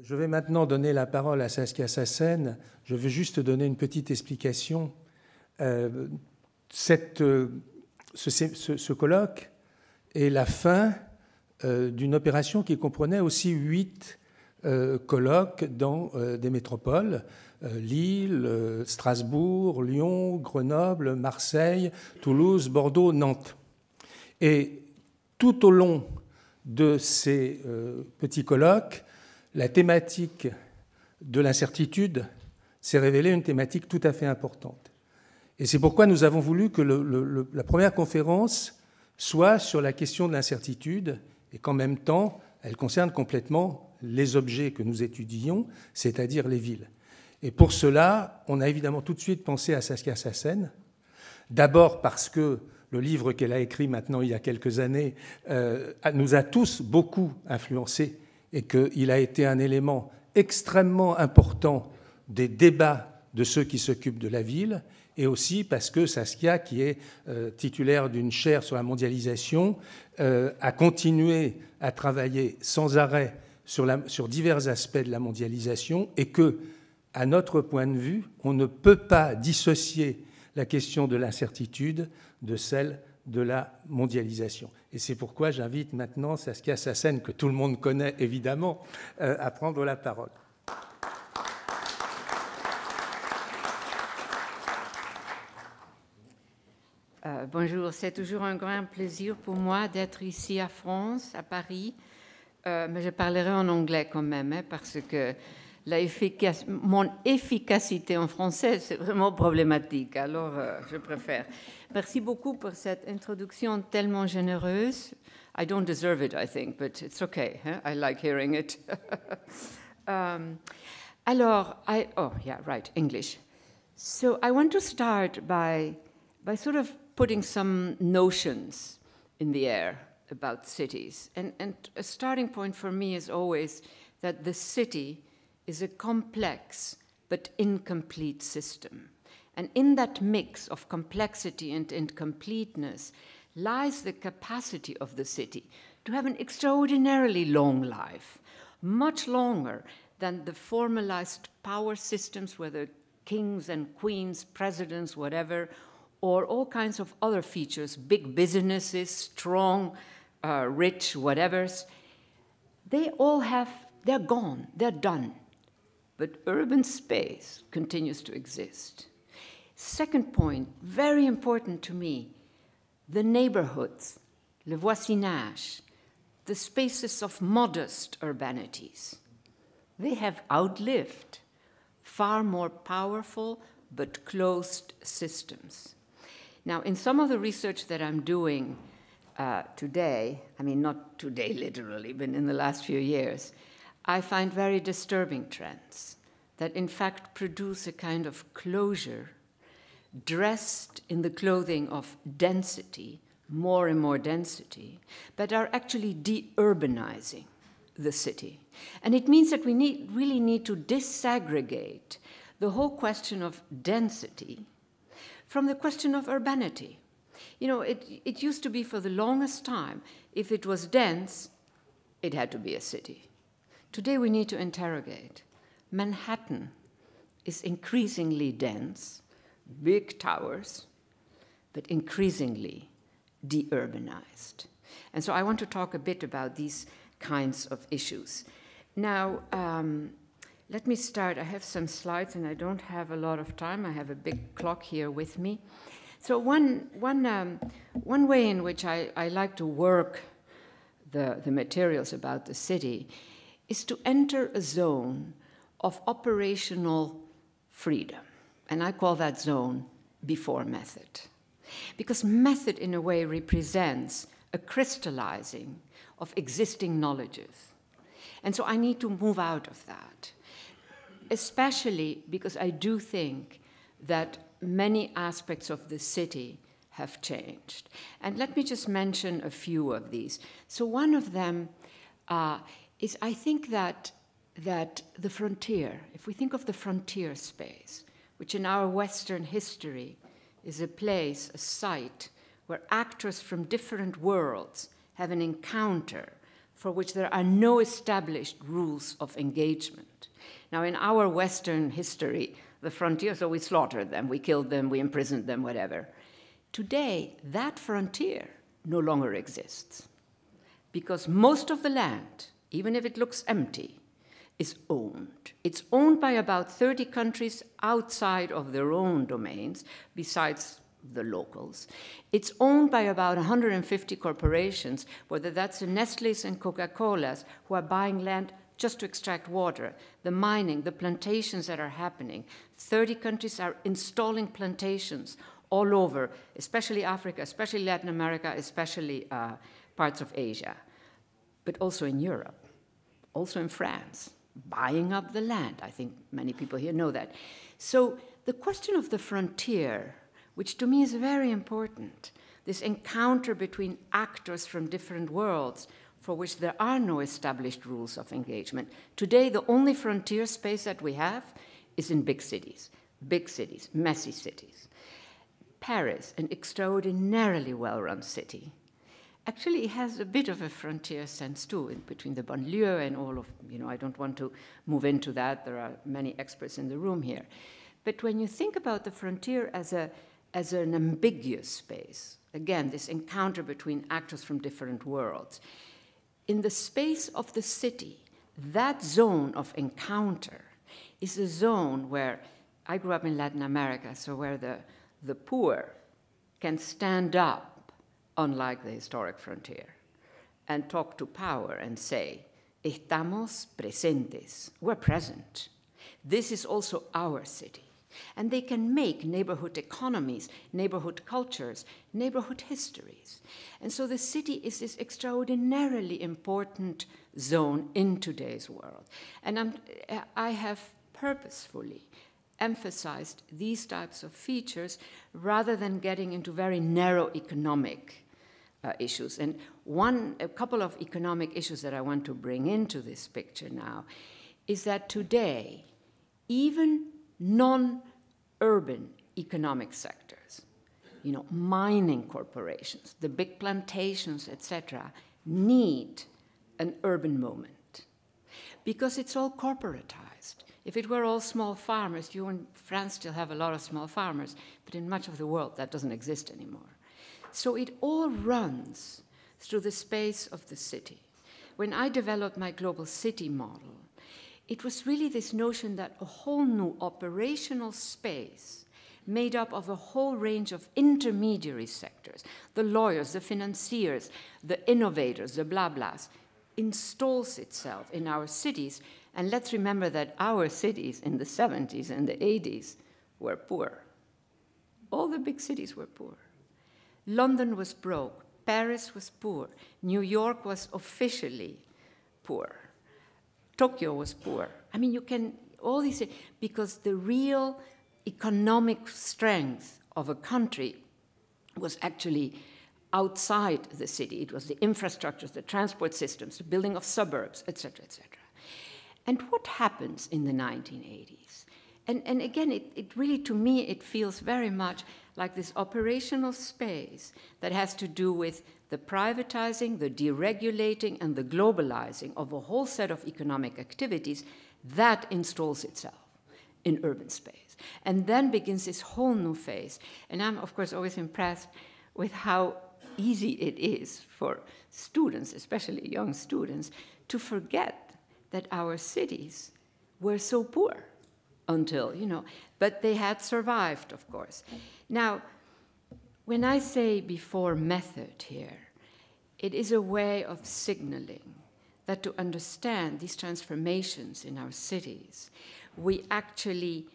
Je vais maintenant donner la parole à Saskia Sassen. Je veux juste donner une petite explication. Ce colloque est la fin d'une opération qui comprenait aussi 8 colloques dans des métropoles, Lille, Strasbourg, Lyon, Grenoble, Marseille, Toulouse, Bordeaux, Nantes. Et tout au long de ces petits colloques, la thématique de l'incertitude s'est révélée une thématique tout à fait importante. Et c'est pourquoi nous avons voulu que la première conférence soit sur la question de l'incertitude et qu'en même temps, elle concerne complètement les objets que nous étudions, c'est-à-dire les villes. Et pour cela, on a évidemment tout de suite pensé à Saskia Sassen, d'abord parce que le livre qu'elle a écrit maintenant il y a quelques années nous a tous beaucoup influencés et qu'il a été un élément extrêmement important des débats de ceux qui s'occupent de la ville, et aussi parce que Saskia, qui est titulaire d'une chaire sur la mondialisation, a continué à travailler sans arrêt sur divers aspects de la mondialisation, et que, à notre point de vue, on ne peut pas dissocier la question de l'incertitude de celle de la mondialisation. Et c'est pourquoi j'invite maintenant Saskia Sassen, que tout le monde connaît évidemment, à prendre la parole. Bonjour, c'est toujours un grand plaisir pour moi d'être ici à France, à Paris, mais je parlerai en anglais quand même, hein, parce que mon efficacité en français, c'est vraiment problématique, alors je préfère. Merci beaucoup pour cette introduction tellement généreuse. I don't deserve it, I think, but it's okay. Huh? I like hearing it. English. So I want to start by sort of putting some notions in the air about cities. And a starting point for me is always that the city is a complex but incomplete system. And in that mix of complexity and incompleteness lies the capacity of the city to have an extraordinarily long life, much longer than the formalized power systems, whether kings and queens, presidents, whatever, or all kinds of other features, big businesses, strong, rich, whatevers. They're gone, they're done. But urban space continues to exist. Second point, very important to me, the neighborhoods, le voisinage, the spaces of modest urbanities. They have outlived far more powerful but closed systems. Now, in some of the research that I'm doing today, I mean, not today literally, but in the last few years, I find very disturbing trends that in fact produce a kind of closure dressed in the clothing of density, more and more density, but are actually de-urbanizing the city. And it means that we really need to disaggregate the whole question of density from the question of urbanity. You know, it used to be for the longest time, if it was dense, it had to be a city. Today we need to interrogate. Manhattan is increasingly dense, big towers, but increasingly de-urbanized. And so I want to talk a bit about these kinds of issues. Now, let me start. I have some slides, and I don't have a lot of time. I have a big clock here with me. So one way in which I like to work the materials about the city is to enter a zone of operational freedom. And I call that zone before method. Because method, in a way, represents a crystallizing of existing knowledges. And so I need to move out of that, especially because I do think that many aspects of the city have changed. And let me just mention a few of these. So one of them is, I think that the frontier, if we think of the frontier space, which in our Western history is a place, a site, where actors from different worlds have an encounter for which there are no established rules of engagement. Now, in our Western history, the frontiers, so we slaughtered them, we killed them, we imprisoned them, whatever. Today, that frontier no longer exists because most of the land, even if it looks empty, is owned. It's owned by about 30 countries outside of their own domains, besides the locals. It's owned by about 150 corporations, whether that's the Nestle's and Coca-Cola's, who are buying land just to extract water, the mining, the plantations that are happening. 30 countries are installing plantations all over, especially Africa, especially Latin America, especially parts of Asia, but also in Europe, also in France, buying up the land. I think many people here know that. So the question of the frontier, which to me is very important, this encounter between actors from different worlds for which there are no established rules of engagement. Today, the only frontier space that we have is in big cities, messy cities. Paris, an extraordinarily well-run city, actually has a bit of a frontier sense too, in between the banlieue and all of, I don't want to move into that. There are many experts in the room here. But when you think about the frontier as an ambiguous space, again, this encounter between actors from different worlds, in the space of the city, that zone of encounter is a zone where, I grew up in Latin America, so where the poor can stand up, unlike the historic frontier, and talk to power and say, estamos presentes, we're present. This is also our city. And they can make neighborhood economies, neighborhood cultures, neighborhood histories. And so the city is this extraordinarily important zone in today's world. And I have purposefully emphasized these types of features rather than getting into very narrow economic issues. And a couple of economic issues that I want to bring into this picture now is that today, even non-urban economic sectors, mining corporations, the big plantations, etc., need an urban moment because it's all corporatized. If it were all small farmers, you in France still have a lot of small farmers, but in much of the world that doesn't exist anymore. So it all runs through the space of the city. When I developed my global city model, it was really this notion that a whole new operational space made up of a whole range of intermediary sectors, the lawyers, the financiers, the innovators, the blah-blahs, installs itself in our cities. And let's remember that our cities in the 70s and the 80s were poor. All the big cities were poor. London was broke. Paris was poor. New York was officially poor. Tokyo was poor. I mean, all these, because the real economic strength of a country was actually outside the city. It was the infrastructures, the transport systems, the building of suburbs, et cetera, et cetera. And what happens in the 1980s? And again, it really, to me, it feels very much like this operational space that has to do with the privatizing, the deregulating, and the globalizing of a whole set of economic activities that installs itself in urban space. And then begins this whole new phase. And I'm, of course, always impressed with how easy it is for students, especially young students, to forget that our cities were so poor until, but they had survived, of course. Now, when I say before method here, it is a way of signaling that to understand these transformations in our cities, we actually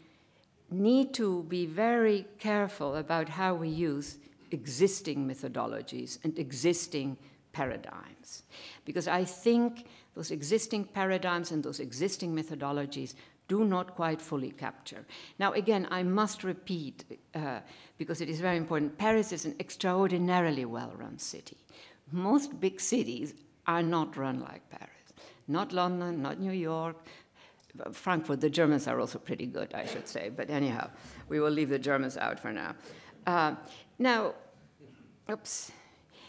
need to be very careful about how we use existing methodologies and existing paradigms. Because I think those existing paradigms and those existing methodologies do not quite fully capture. Now, again, I must repeat, because it is very important, Paris is an extraordinarily well-run city. Most big cities are not run like Paris. Not London, not New York. Frankfurt, the Germans are also pretty good, I should say. But anyhow, we will leave the Germans out for now.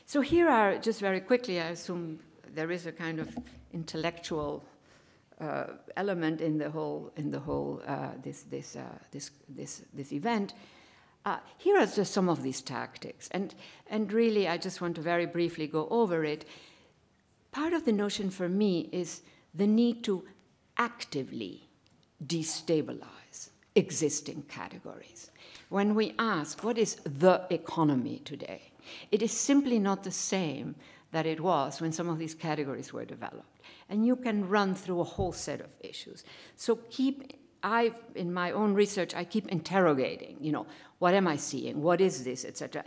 So here are, just very quickly, I assume there is a kind of intellectual element in the whole this event. Here are just some of these tactics, and really I just want to very briefly go over it. Part of the notion for me is the need to actively destabilize existing categories. When we ask what is the economy today, it is simply not the same that it was when some of these categories were developed. And you can run through a whole set of issues. So in my own research, I keep interrogating, what am I seeing? What is this, etc.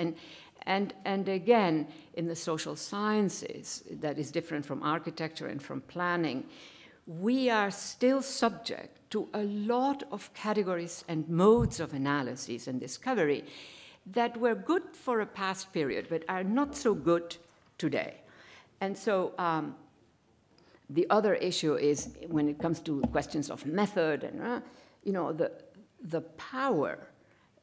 And again, in the social sciences, that is different from architecture and from planning, we are still subject to a lot of categories and modes of analysis and discovery that were good for a past period, but are not so good today. And so the other issue is when it comes to questions of method and, the power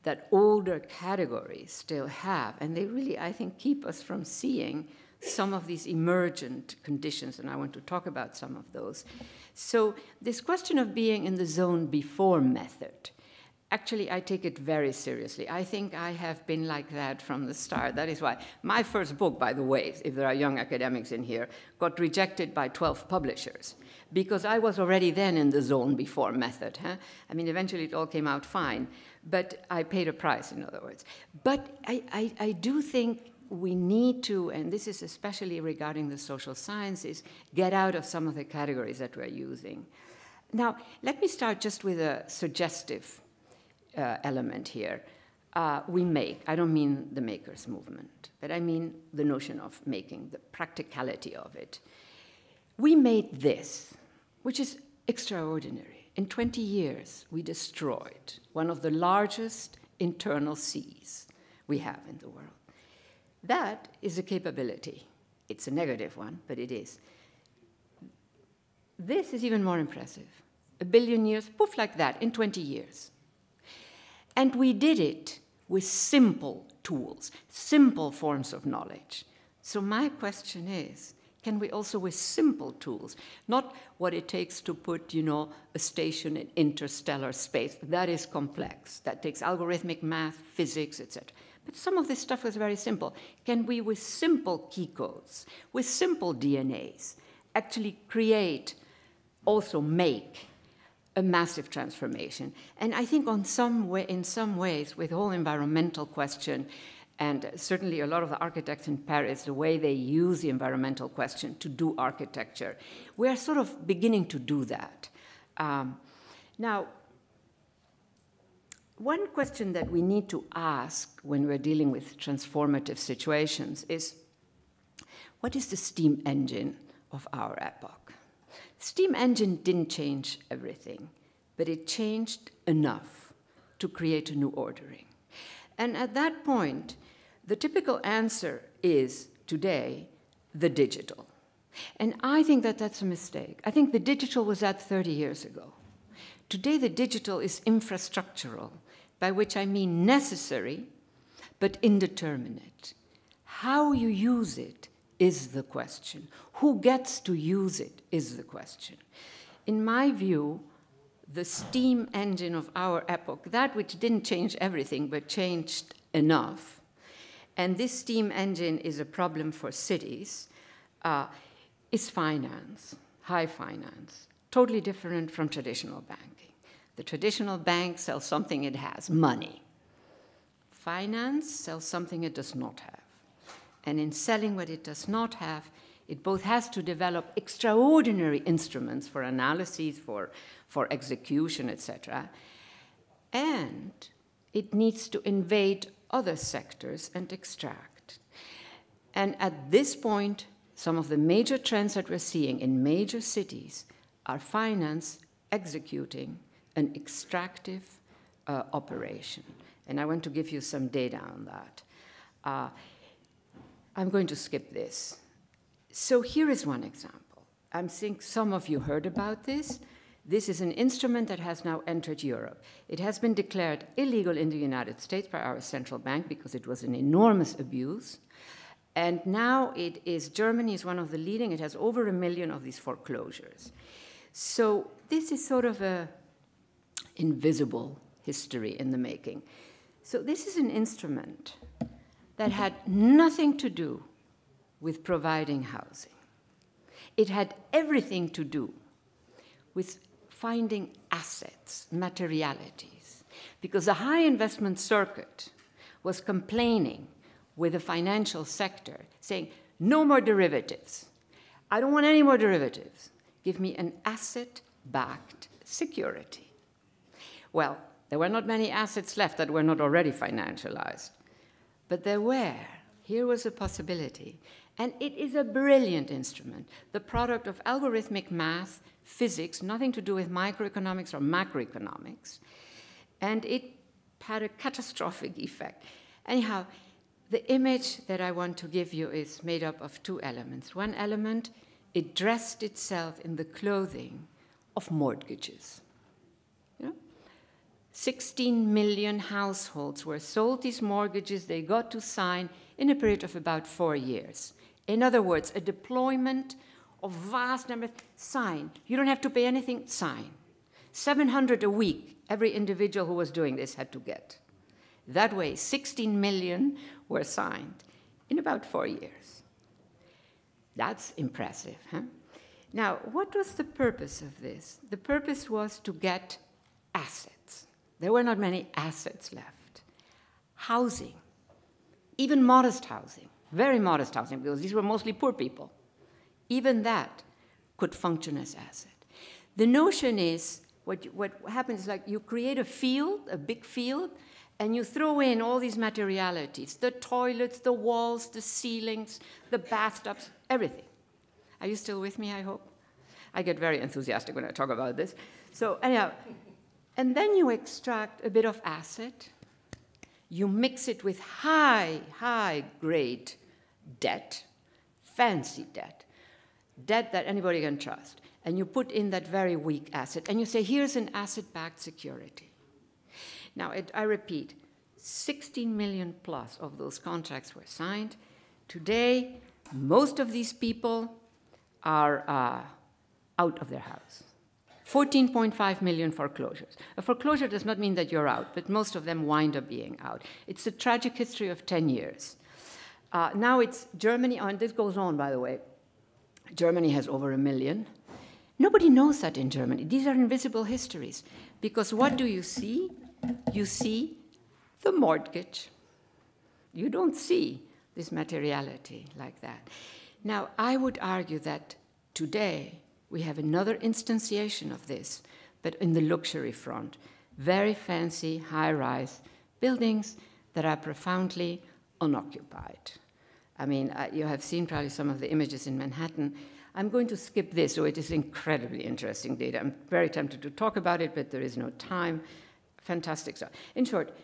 that older categories still have, and they really, I think, keep us from seeing some of these emergent conditions, and I want to talk about some of those. So this question of being in the zone before method, actually, I take it very seriously. I think I have been like that from the start. That is why my first book, by the way, if there are young academics in here, got rejected by 12 publishers, because I was already then in the zone before method. I mean, eventually it all came out fine, but I paid a price, in other words. But I do think we need to, and this is especially regarding the social sciences, get out of some of the categories that we're using. Now, let me start just with a suggestive element here. I don't mean the makers movement, but I mean the notion of making, the practicality of it. We made this, which is extraordinary. In 20 years, we destroyed one of the largest internal seas we have in the world. That is a capability. It's a negative one, but it is. This is even more impressive. 1 billion years, poof, like that, in 20 years. And we did it with simple tools, simple forms of knowledge. So my question is, can we also with simple tools, not what it takes to put, a station in interstellar space, that is complex, that takes algorithmic math, physics, etc. But some of this stuff is very simple. Can we, with simple key codes, with simple DNAs, actually also make a massive transformation? And I think in some ways, with the whole environmental question, and certainly a lot of the architects in Paris, the way they use the environmental question to do architecture, we are sort of beginning to do that. Now, one question that we need to ask when we're dealing with transformative situations is, what is the steam engine of our epoch? The steam engine didn't change everything, but it changed enough to create a new ordering. And at that point, the typical answer is, today, the digital. And I think that that's a mistake. I think the digital was that 30 years ago. Today, the digital is infrastructural, by which I mean necessary, but indeterminate. How you use it is the question. Who gets to use it is the question. In my view, the steam engine of our epoch, that which didn't change everything, but changed enough, and this steam engine is a problem for cities, is finance, high finance, totally different from traditional banking. The traditional bank sells something it has, money. Finance sells something it does not have. And in selling what it does not have, it both has to develop extraordinary instruments for analyses, for execution, etc., and it needs to invade other sectors and extract. And at this point, some of the major trends that we're seeing in major cities are finance executing an extractive operation. And I want to give you some data on that. I'm going to skip this. So here is one example. I think some of you heard about this. This is an instrument that has now entered Europe. It has been declared illegal in the United States by our central bank because it was an enormous abuse. And now Germany is one of the leading, it has over 1 million of these foreclosures. So this is sort of a invisible history in the making. So this is an instrument that had nothing to do with providing housing. It had everything to do with finding assets, materialities, because the high investment circuit was complaining with the financial sector, saying, no more derivatives. I don't want any more derivatives. Give me an asset-backed security. Well, there were not many assets left that were not already financialized, but there were. Here was a possibility. And it is a brilliant instrument, the product of algorithmic math, physics, nothing to do with microeconomics or macroeconomics. And it had a catastrophic effect. Anyhow, the image that I want to give you is made up of two elements. One element, it dressed itself in the clothing of mortgages. 16 million households were sold these mortgages. They got to sign in a period of about 4 years. In other words, a deployment of vast numbers. Sign. You don't have to pay anything. Sign. 700 a week, every individual who was doing this had to get. That way, 16 million were signed in about 4 years. That's impressive, huh? Now, what was the purpose of this? The purpose was to get assets. There were not many assets left. Housing, even modest housing, very modest housing, because these were mostly poor people. Even that could function as asset. The notion is, what happens is like you create a field, a big field, and you throw in all these materialities, the toilets, the walls, the ceilings, the bathtubs, everything. Are you still with me, I hope? I get very enthusiastic when I talk about this. So anyhow, and then you extract a bit of asset. You mix it with high-grade debt, fancy debt that anybody can trust. And you put in that very weak asset. And you say, here's an asset-backed security. Now, I repeat, 16 million plus of those contracts were signed. Today, most of these people are out of their house. 14.5 million foreclosures. A foreclosure does not mean that you're out, but most of them wind up being out. It's a tragic history of 10 years. Now it's Germany, and this goes on, by the way. Germany has over 1 million. Nobody knows that in Germany. These are invisible histories. Because what do you see? You see the mortgage. You don't see this materiality like that. Now, I would argue that today, we have another instantiation of this, but in the luxury front. Very fancy, high-rise buildings that are profoundly unoccupied. I mean, you have seen probably some of the images in Manhattan. I'm going to skip this, so it is incredibly interesting data. I'm very tempted to talk about it, but there is no time. Fantastic stuff. In short,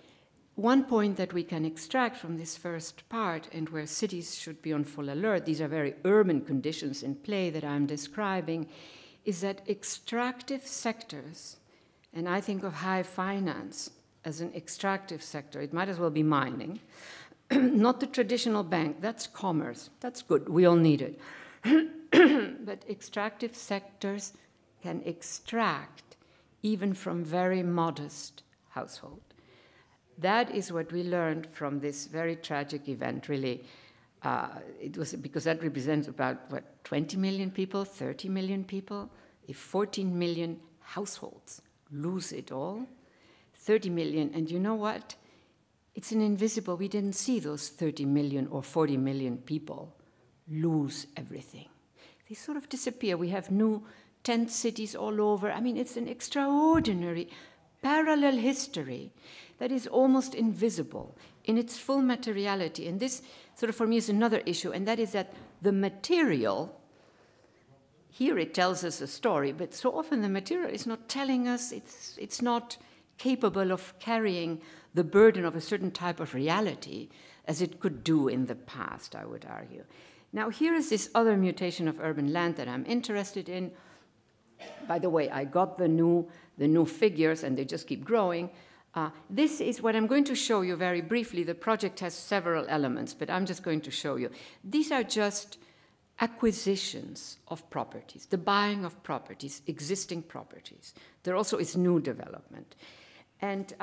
one point that we can extract from this first part, and where cities should be on full alert, these are very urban conditions in play that I'm describing, is that extractive sectors, and I think of high finance as an extractive sector, it might as well be mining, not the traditional bank, that's commerce, that's good, we all need it. But extractive sectors can extract even from very modest households. That is what we learned from this very tragic event, really. It was because that represents about, 20 million people, 30 million people. If 14 million households lose it all, 30 million, and you know what? It's an invisible, we didn't see those 30 million or 40 million people lose everything. They sort of disappear. We have new tent cities all over. I mean, it's an extraordinary parallel history that is almost invisible in its full materiality. And this sort of for me is another issue, and that is that the material, here it tells us a story, but so often the material is not telling us, it's not capable of carrying the burden of a certain type of reality as it could do in the past, I would argue. Now here is this other mutation of urban land that I'm interested in. By the way, I got the new figures, and they just keep growing. This is what I'm going to show you very briefly. The project has several elements, but I'm just going to show you. These are just acquisitions of properties, the buying of properties, existing properties. There also is new development. And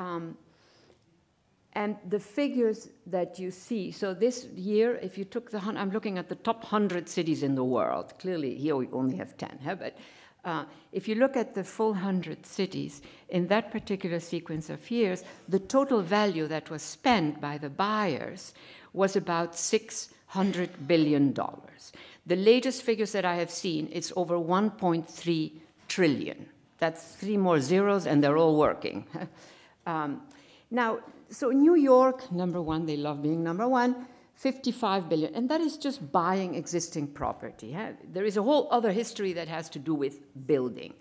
the figures that you see, so this year, if you took I'm looking at the top 100 cities in the world. Clearly, here we only have 10, huh? But if you look at the full 100 cities, in that particular sequence of years, the total value that was spent by the buyers was about $600 billion. The latest figures that I have seen, it's over 1.3 trillion. That's 3 more zeros, and they're all working. Now, so New York, number one, they love being number one, 55 billion, and that is just buying existing property. Huh? There is a whole other history that has to do with building.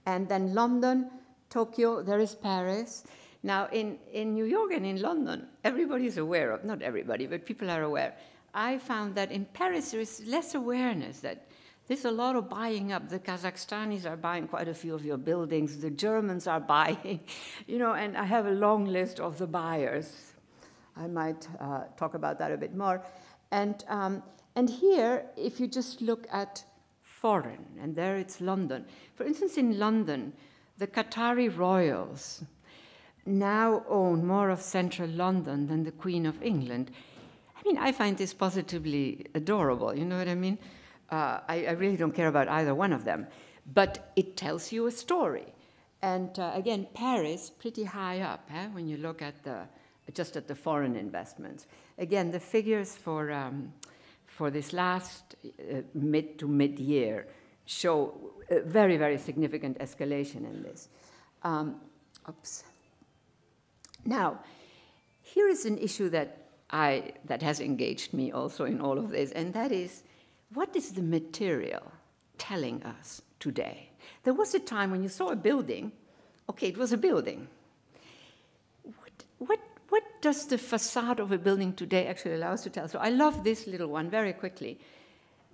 And then London, Tokyo, there is Paris. Now, in New York and in London, everybody's aware of, not everybody, but people are aware. I found that in Paris, there is less awareness that there's a lot of buying up. The Kazakhstanis are buying quite a few of your buildings. The Germans are buying, you know, and I have a long list of the buyers. I might talk about that a bit more. And here, if you just look at foreign, and there it's London. For instance, in London, the Qatari royals now own more of central London than the Queen of England. I mean, I find this positively adorable, you know what I mean? I really don't care about either one of them. But it tells you a story. And again, Paris, pretty high up, when you look at just at the foreign investments. Again, the figures for this last mid to mid-year show a very, very significant escalation in this. Oops. Now, here is an issue that has engaged me also in all of this, and that is, what is the material telling us today? There was a time when you saw a building, okay, it was a building. What does the facade of a building today actually allow us to tell? So I love this little one very quickly.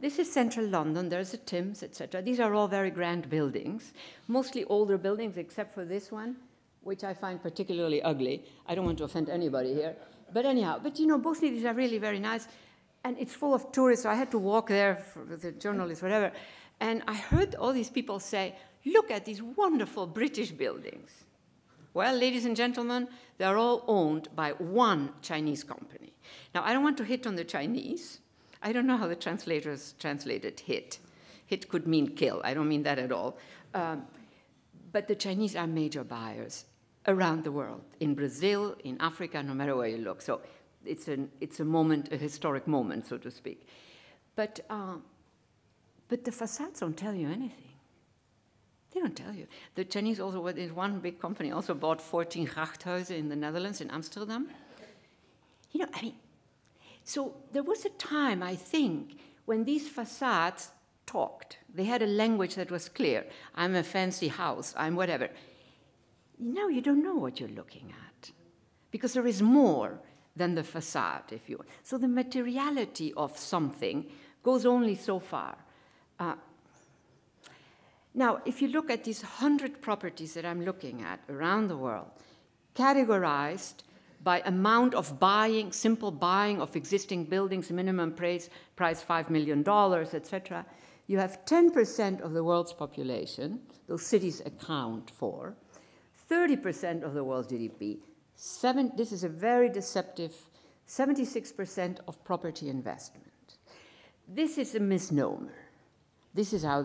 This is central London. There's a Tim's, etc. These are all very grand buildings, mostly older buildings, except for this one, which I find particularly ugly. I don't want to offend anybody here. But anyhow, you know, both of these are really very nice. And it's full of tourists, so I had to walk there for the journalists, whatever. And I heard all these people say, look at these wonderful British buildings. Well, ladies and gentlemen, they're all owned by one Chinese company. Now, I don't want to hit on the Chinese. I don't know how the translators translated hit. Hit could mean kill. I don't mean that at all. But the Chinese are major buyers around the world, in Brazil, in Africa, no matter where you look. So it's a moment, a historic moment, so to speak. But the facades don't tell you anything. They don't tell you. The Chinese also, one big company also bought 14 Grachthuizen in the Netherlands, in Amsterdam. You know, I mean, so there was a time, I think, when these facades talked. They had a language that was clear. I'm a fancy house, I'm whatever. Now you don't know what you're looking at, because there is more than the facade, if you want. So the materiality of something goes only so far. Now, if you look at these 100 properties that I'm looking at around the world, categorized by amount of buying, simple buying of existing buildings, minimum price $5 million, etc., you have 10% of the world's population, those cities account for, 30% of the world's GDP, this is a very deceptive, 76% of property investment. This is a misnomer. This is how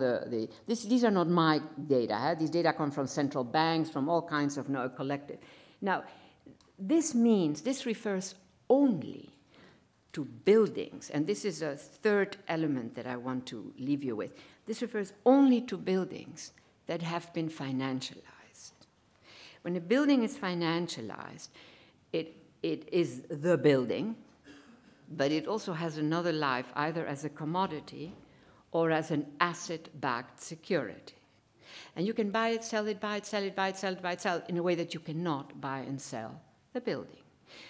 these are not my data. Huh? These data come from central banks, from all kinds of collective. Now, this refers only to buildings, and this is a third element that I want to leave you with. This refers only to buildings that have been financialized. When a building is financialized, it is the building, but it also has another life, either as a commodity or as an asset-backed security. And you can buy it, sell it, buy it, sell it, buy it, sell it, buy it, sell it, in a way that you cannot buy and sell the building.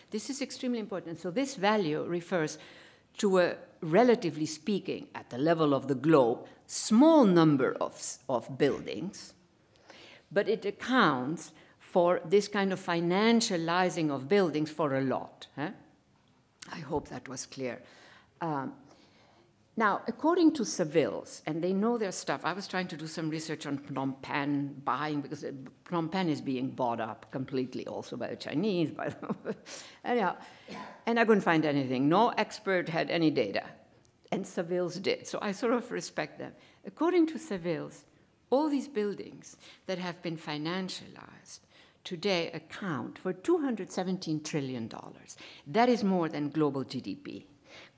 This is extremely important. So this value refers to a, relatively speaking, at the level of the globe, small number of buildings, but it accounts for this kind of financializing of buildings for a lot. I hope that was clear. Now, according to Seville's, and they know their stuff, I was trying to do some research on Phnom Penh buying, because Phnom Penh is being bought up completely also by the Chinese, by the anyhow, and I couldn't find anything. No expert had any data, and Seville's did, so I sort of respect them. According to Seville's, all these buildings that have been financialized today account for $217 trillion. That is more than global GDP.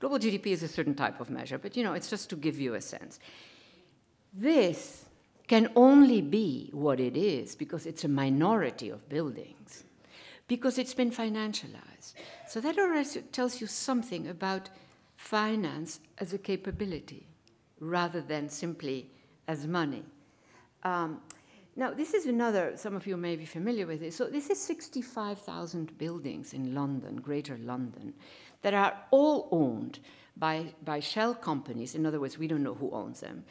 Global GDP is a certain type of measure, but it's just to give you a sense. This can only be what it is because it's a minority of buildings, because it's been financialized. So that already tells you something about finance as a capability rather than simply as money. Now, this is another, some of you may be familiar with this. So this is 65,000 buildings in London, Greater London, that are all owned by shell companies. In other words, we don't know who owns them,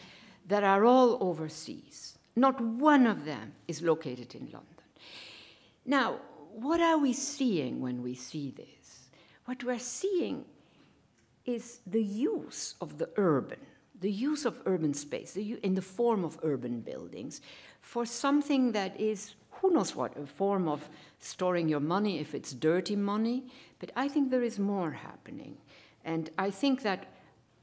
that are all overseas. Not one of them is located in London. Now, what are we seeing when we see this? What we're seeing is the use of the urban, the use of urban space in the form of urban buildings for something that is, who knows what, a form of storing your money if it's dirty money, but I think there is more happening. And I think that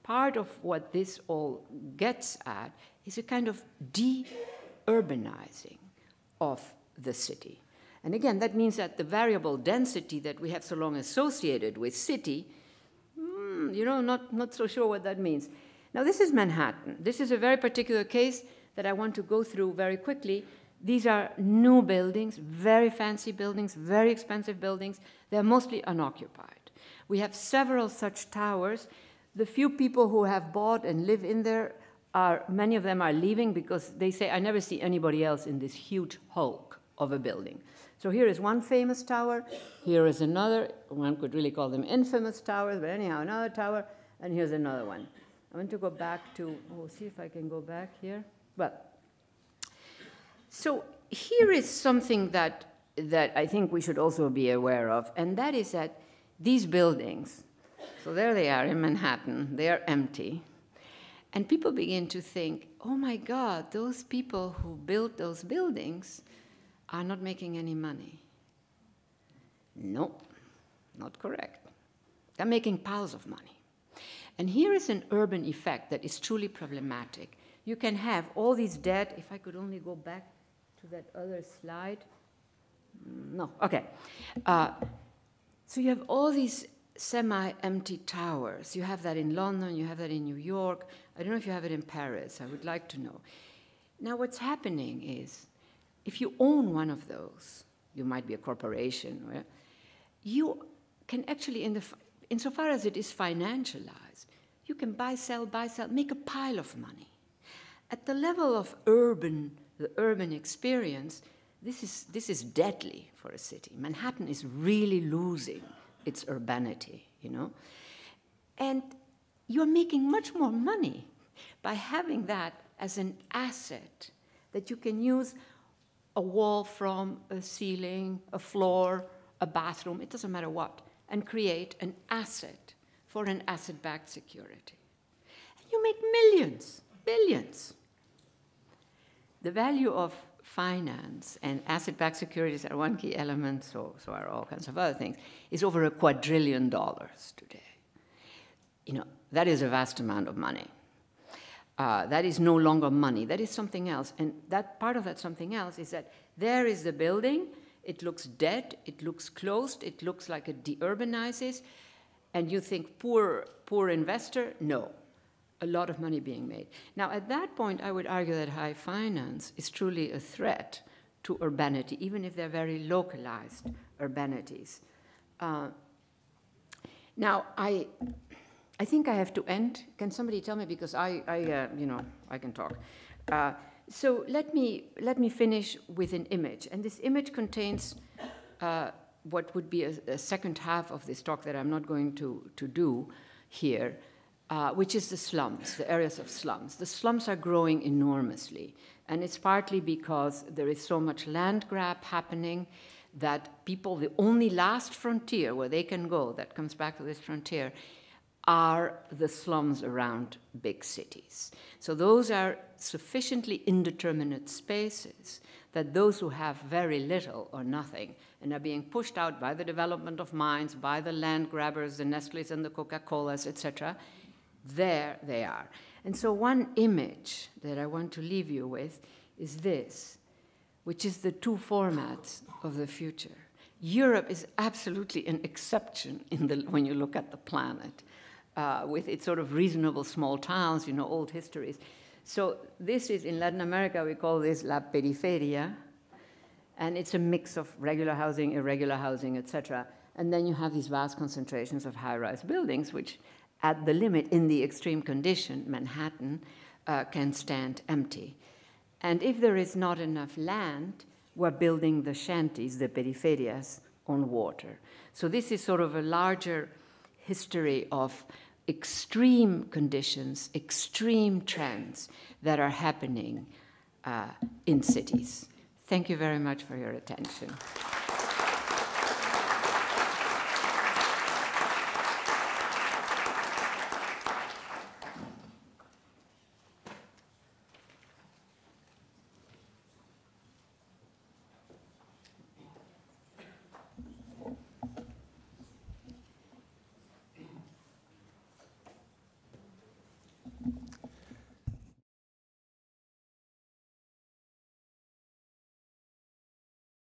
part of what this all gets at is a kind of de-urbanizing of the city. And again, that means that the variable density that we have so long associated with city, not so sure what that means. Now, this is Manhattan. This is a very particular case that I want to go through very quickly. These are new buildings, very fancy buildings, very expensive buildings. They're mostly unoccupied. We have several such towers. The few people who have bought and live in there, many of them are leaving because they say, I never see anybody else in this huge hulk of a building. So here is one famous tower. Here is another. One could really call them infamous towers, but anyhow, another tower. And here's another one. I want to go back to, see if I can go back here. Well, so here is something that I think we should also be aware of, and that is that these buildings, so there they are in Manhattan, they are empty, and people begin to think, oh my God, those people who built those buildings are not making any money. No, not correct. They're making piles of money. And here is an urban effect that is truly problematic. You can have all these dead, if I could only go back to that other slide. No, okay. So you have all these semi-empty towers. You have that in London, you have that in New York. I don't know if you have it in Paris. I would like to know. Now what's happening is, if you own one of those, you might be a corporation, right? You can actually, insofar as it is financialized, you can buy, sell, make a pile of money. At the level of the urban experience, this is deadly for a city. Manhattan is really losing its urbanity, And you're making much more money by having that as an asset that you can use a wall from, a ceiling, a floor, a bathroom, it doesn't matter what, and create an asset for an asset-backed security. And you make millions, billions. The value of finance and asset-backed securities are one key element, so are all kinds of other things, is over $1 quadrillion today. That is a vast amount of money. That is no longer money, that is something else. And that part of that something else is that there is the building, it looks dead, it looks closed, it looks like it de-urbanizes, and you think, poor investor? No, a lot of money being made. Now, at that point, I would argue that high finance is truly a threat to urbanity, even if they're very localized urbanities. Now, I think I have to end. Can somebody tell me, because I can talk. So let me finish with an image, and this image contains what would be a second half of this talk that I'm not going to do here. which is the slums, the areas of slums. The slums are growing enormously, and it's partly because there is so much land grab happening that people, the only last frontier where they can go, that comes back to this frontier, are the slums around big cities. So those are sufficiently indeterminate spaces that those who have very little or nothing and are being pushed out by the development of mines, by the land grabbers, the Nestle's and the Coca-Colas, etc., there they are. And so one image that I want to leave you with is this, which is the two formats of the future. Europe is absolutely an exception when you look at the planet, with its sort of reasonable small towns, you know, old histories. So this is, in Latin America, we call this la periferia, and it's a mix of regular housing, irregular housing, etc. And then you have these vast concentrations of high-rise buildings, which at the limit, in the extreme condition, Manhattan, can stand empty. And if there is not enough land, we're building the shanties, the periferias, on water. So this is sort of a larger history of extreme conditions, extreme trends that are happening in cities. Thank you very much for your attention.